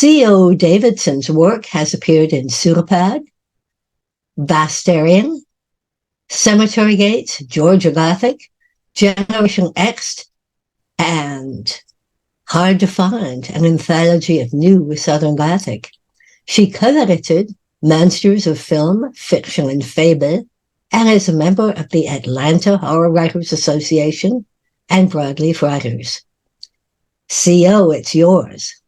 C.O. Davidson's work has appeared in Pseudopod, Vastarian, Cemetery Gates, Georgia Gothic, Generation X, and Hard to Find, an anthology of new Southern Gothic. She co-edited Monsters of Film, Fiction, and Fable, and is a member of the Atlanta Horror Writers Association and Broadleaf Writers. C.O., it's yours.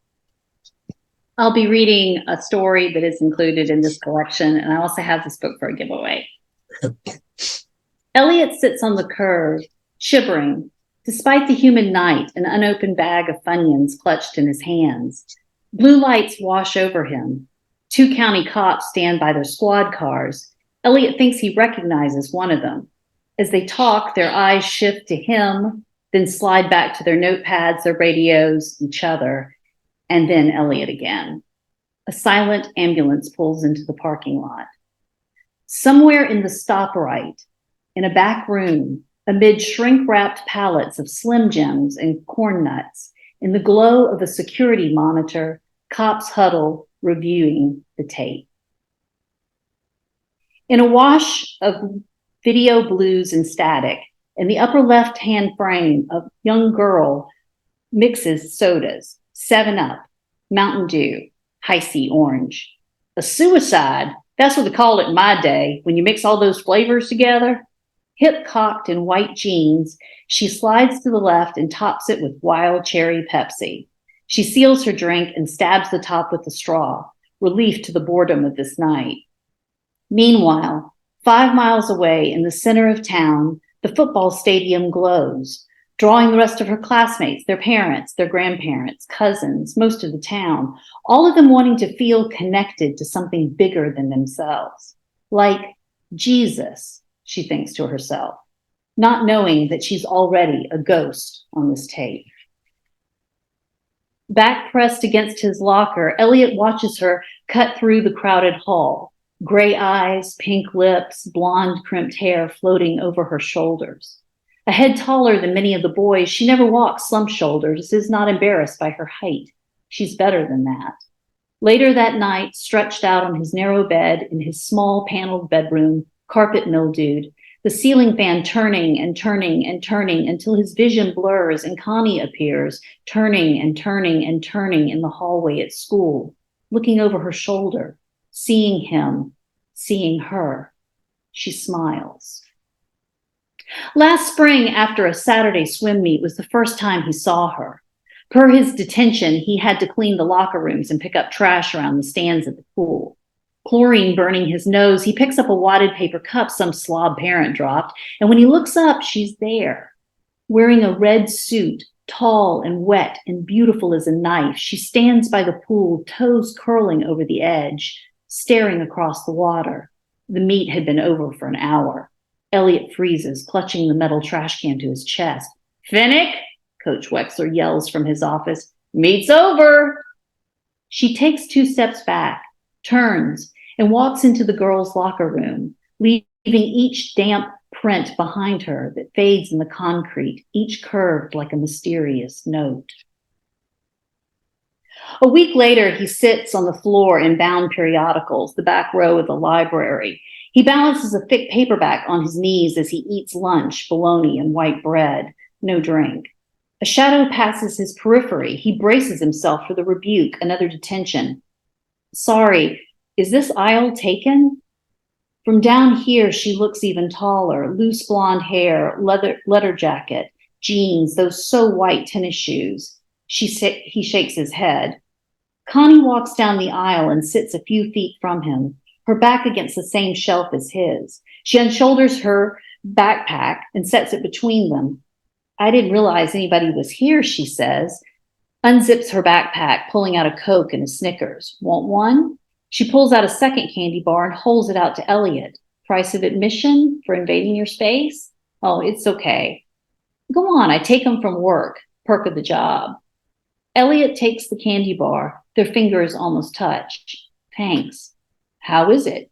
I'll be reading a story that is included in this collection, and I also have this book for a giveaway. Elliot sits on the curb, shivering, despite the humid night, an unopened bag of Funyuns clutched in his hands. Blue lights wash over him. 2 county cops stand by their squad cars. Elliot thinks he recognizes one of them. As they talk, their eyes shift to him, then slide back to their notepads, their radios, each other, and then Elliot again. A silent ambulance pulls into the parking lot. Somewhere in the stoplight, in a back room, amid shrink-wrapped pallets of Slim Jims and corn nuts, in the glow of a security monitor, cops huddle, reviewing the tape. In a wash of video blues and static, in the upper left-hand frame, a young girl mixes sodas, 7-Up, Mountain Dew, High C Orange. A suicide, that's what they called it in my day, when you mix all those flavors together. Hip-cocked in white jeans, she slides to the left and tops it with wild cherry Pepsi. She seals her drink and stabs the top with a straw, relief to the boredom of this night. Meanwhile, 5 miles away in the center of town, the football stadium glows, drawing the rest of her classmates, their parents, their grandparents, cousins, most of the town, all of them wanting to feel connected to something bigger than themselves. Like Jesus, she thinks to herself, not knowing that she's already a ghost on this tape. Back pressed against his locker, Elliot watches her cut through the crowded hall, gray eyes, pink lips, blonde crimped hair floating over her shoulders. A head taller than many of the boys, she never walks slump-shoulders, is not embarrassed by her height. She's better than that. Later that night, stretched out on his narrow bed in his small paneled bedroom, carpet mildewed, the ceiling fan turning and turning and turning until his vision blurs and Connie appears, turning and turning and turning in the hallway at school, looking over her shoulder, seeing him, seeing her. She smiles. Last spring, after a Saturday swim meet, was the first time he saw her. Per his detention, he had to clean the locker rooms and pick up trash around the stands at the pool. Chlorine burning his nose, he picks up a wadded paper cup some slob parent dropped, and when he looks up, she's there. Wearing a red suit, tall and wet and beautiful as a knife, she stands by the pool, toes curling over the edge, staring across the water. The meet had been over for an hour. Elliot freezes, clutching the metal trash can to his chest. "Finnick," Coach Wexler yells from his office. "Meet's over." She takes 2 steps back, turns, and walks into the girls' locker room, leaving each damp print behind her that fades in the concrete, each curved like a mysterious note. A week later, he sits on the floor in bound periodicals, the back row of the library. He balances a thick paperback on his knees as he eats lunch, bologna and white bread, no drink. A shadow passes his periphery. He braces himself for the rebuke, another detention. "Sorry, is this aisle taken?" From down here, she looks even taller, loose blonde hair, leather jacket, jeans, those so white tennis shoes. He shakes his head. Connie walks down the aisle and sits a few feet from him, her back against the same shelf as his. She unshoulders her backpack and sets it between them. "I didn't realize anybody was here," she says, unzips her backpack, pulling out a Coke and a Snickers. "Want one?" She pulls out a second candy bar and holds it out to Elliot. "Price of admission for invading your space?" "Oh, it's okay." "Go on, I take them from work. Perk of the job." Elliot takes the candy bar. Their fingers almost touch. "Thanks. How is it?"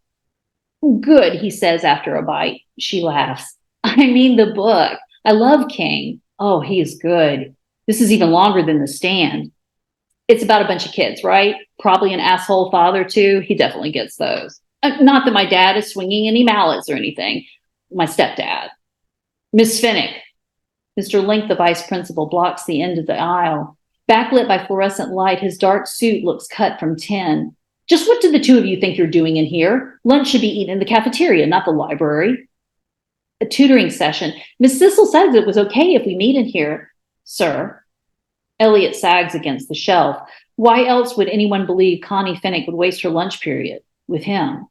"Good," he says after a bite. She laughs. "I mean the book. I love King. Oh, he is good. This is even longer than The Stand." It's about a bunch of kids, right? Probably an asshole father, too. He definitely gets those. Not that my dad is swinging any mallets or anything. My stepdad. Miss Finnick. Mr. Link, the vice principal, blocks the end of the aisle. Backlit by fluorescent light, his dark suit looks cut from tin. Just what do the two of you think you're doing in here? Lunch should be eaten in the cafeteria, not the library. A tutoring session. Miss Sissel says it was okay if we meet in here, sir. Elliot sags against the shelf. Why else would anyone believe Connie Finnick would waste her lunch period with him?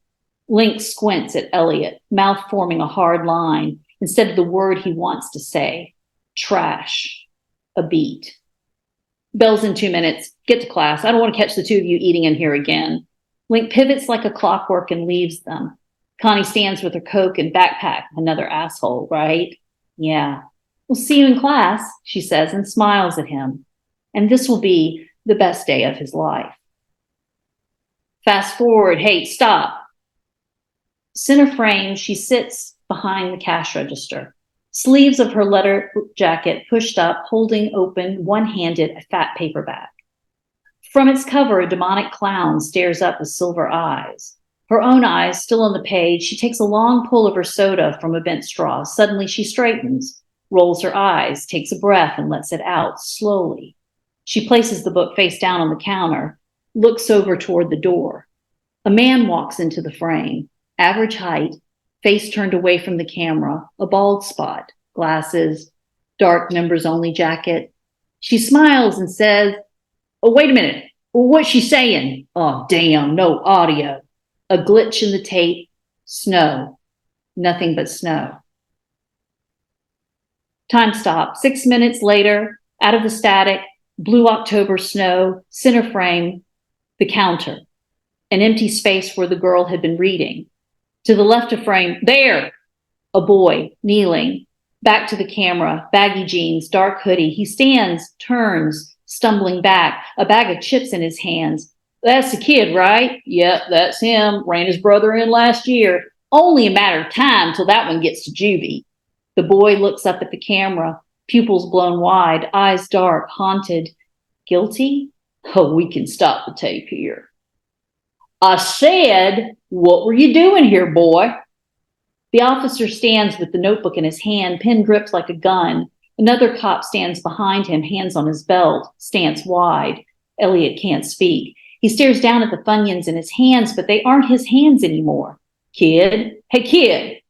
Link squints at Elliot, mouth forming a hard line instead of the word he wants to say. Trash. A beat. Bell's in 2 minutes. Get to class. I don't want to catch the two of you eating in here again. Link pivots like a clockwork and leaves them. Connie stands with her Coke and backpack. Another asshole, right? Yeah. We'll see you in class, she says and smiles at him. And this will be the best day of his life. Fast forward. Hey, stop. Center frame, she sits behind the cash register. Sleeves of her leather jacket pushed up, holding open, one-handed, a fat paperback. From its cover, a demonic clown stares up with silver eyes. Her own eyes still on the page, she takes a long pull of her soda from a bent straw. Suddenly she straightens, rolls her eyes, takes a breath, and lets it out slowly. She places the book face down on the counter, looks over toward the door. A man walks into the frame, average height, face turned away from the camera, a bald spot, glasses, dark members-only jacket. She smiles and says, "Oh, wait a minute. What's she saying? Oh, damn, no audio." A glitch in the tape, snow, nothing but snow. Time stop. 6 minutes later, out of the static, blue October snow, center frame, the counter, an empty space where the girl had been reading. To the left of frame, there, a boy kneeling, back to the camera, baggy jeans, dark hoodie. He stands, turns, stumbling back, a bag of chips in his hands. "That's the kid, right?" "Yep, that's him. Ran his brother in last year. Only a matter of time till that one gets to juvie." The boy looks up at the camera, pupils blown wide, eyes dark, haunted. "Guilty? Oh, we can stop the tape here." "I said, what were you doing here, boy?" The officer stands with the notebook in his hand, pen gripped like a gun. Another cop stands behind him, hands on his belt, stance wide. Elliot can't speak. He stares down at the Funyuns in his hands, but they aren't his hands anymore. "Kid, hey kid."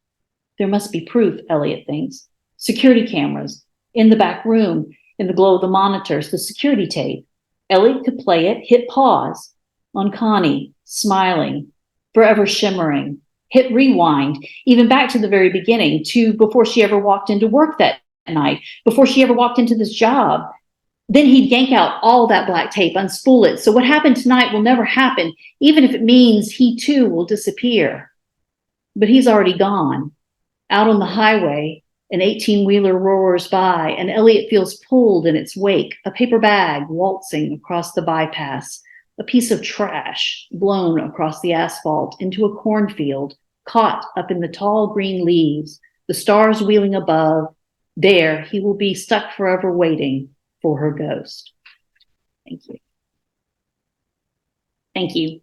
There must be proof, Elliot thinks. Security cameras, in the back room, in the glow of the monitors, the security tape. Elliot could play it, hit pause. On Connie, smiling, forever shimmering. Hit rewind, even back to the very beginning, to before she ever walked into work that night, before she ever walked into this job. Then he'd yank out all that black tape, unspool it. So what happened tonight will never happen, even if it means he too will disappear. But he's already gone. Out on the highway, an 18-wheeler roars by, and Elliot feels pulled in its wake, a paper bag waltzing across the bypass, a piece of trash blown across the asphalt into a cornfield, caught up in the tall green leaves, the stars wheeling above. There he will be stuck forever waiting for her ghost. Thank you. Thank you.